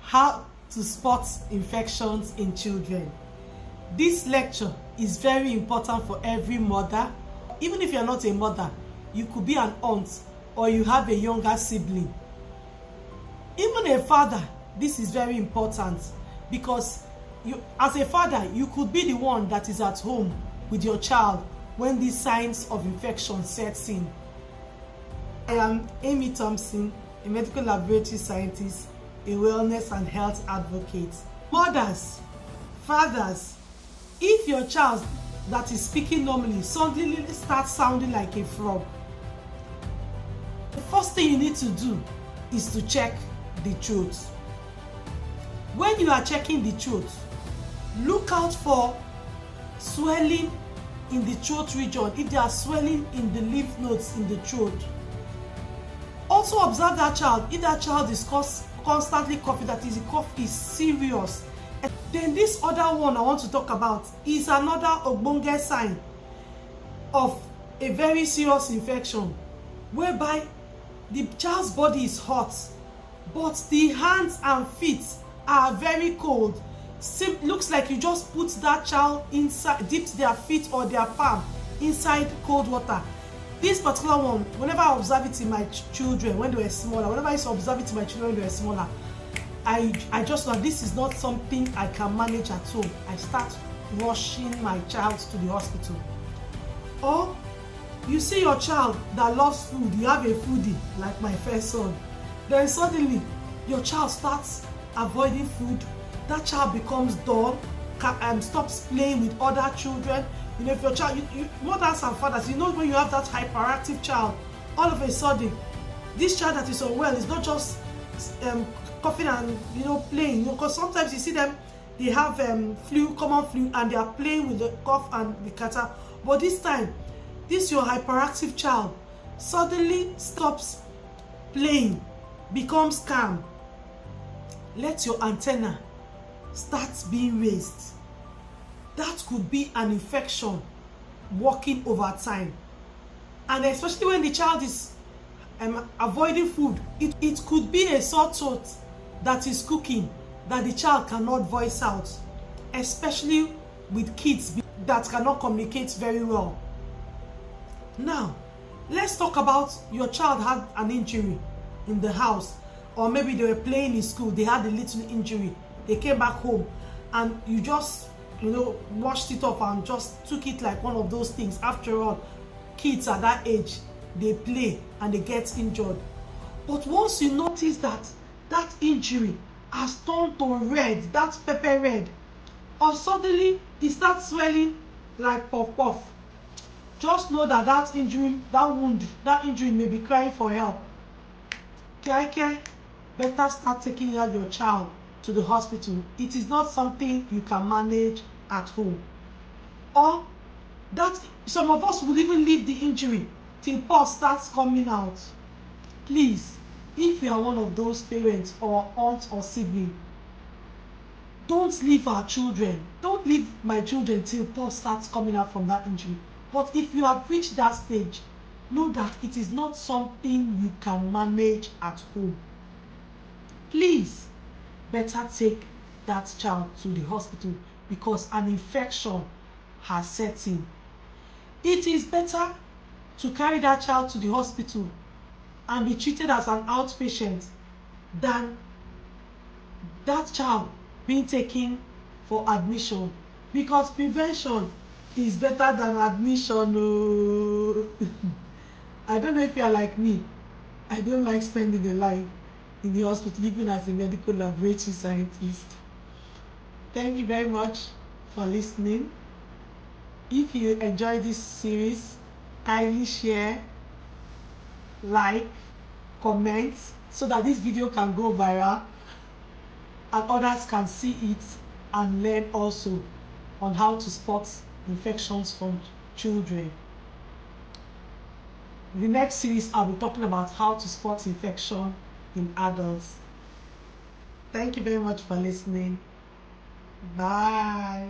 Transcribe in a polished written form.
how to spot infections in children. This lecture is very important for every mother. Even if you're not a mother, you could be an aunt or you have a younger sibling. Even a father, this is very important because you, as a father, you could be the one that is at home with your child when these signs of infection sets in. I am Amy Thompson, a medical laboratory scientist, a wellness and health advocate. Mothers, fathers, if your child that is speaking normally suddenly starts sounding like a frog, the first thing you need to do is to check the throat. When you are checking the throat, look out for swelling in the throat region, if there are swelling in the lymph nodes in the throat. Also observe that child. If that child is constantly coughing, that is, the cough is serious. And then this other one I want to talk about is another ogbonge sign of a very serious infection, whereby the child's body is hot, but the hands and feet are very cold. Looks like you just put that child inside, dipped their feet or their palm inside cold water. This particular one, whenever I observe it in my children when they were smaller, whenever I used to observe it in my children when they were smaller, I just know this is not something I can manage at home. I start rushing my child to the hospital. Or you see your child that loves food, you have a foodie like my first son, then suddenly your child starts avoiding food. That child becomes dull, stops playing with other children. You know, if your child, mothers and fathers, you know, when you have that hyperactive child, all of a sudden, this child that is unwell is not just coughing and playing. Because sometimes you see them, they have flu, common flu, and they are playing with the cough and the catarrh. But this time, this your hyperactive child suddenly stops playing, becomes calm. Let your antenna start being raised. That could be an infection working over time. And especially when the child is avoiding food, it could be a sore throat that is cooking that the child cannot voice out, especially with kids that cannot communicate very well. Now, let's talk about your child had an injury in the house, or maybe they were playing in school, they had a little injury, they came back home, and you just washed it off and just took it like one of those things. After all, kids at that age, they play and they get injured. But once you notice that that injury has turned to red, that's pepper red, or suddenly it starts swelling like puff puff, just know that that injury, that wound, that injury may be crying for help. Okay, better start taking out your child to the hospital. It is not something you can manage at home. Or that some of us will even leave the injury till pus starts coming out. Please, if you are one of those parents or aunt or sibling, don't leave our children. Don't leave my children till pus starts coming out from that injury. But if you have reached that stage, know that it is not something you can manage at home. Please, better take that child to the hospital because an infection has set in. It is better to carry that child to the hospital and be treated as an outpatient than that child being taken for admission, because prevention is better than admission. Oh. I don't know if you are like me. I don't like spending a life in the hospital, even as a medical laboratory scientist. Thank you very much for listening. If you enjoy this series, kindly share, like, comment, so that this video can go viral and others can see it and learn also on how to spot infections from children. In the next series, I'll be talking about how to spot infection in adults. Thank you very much for listening. Bye.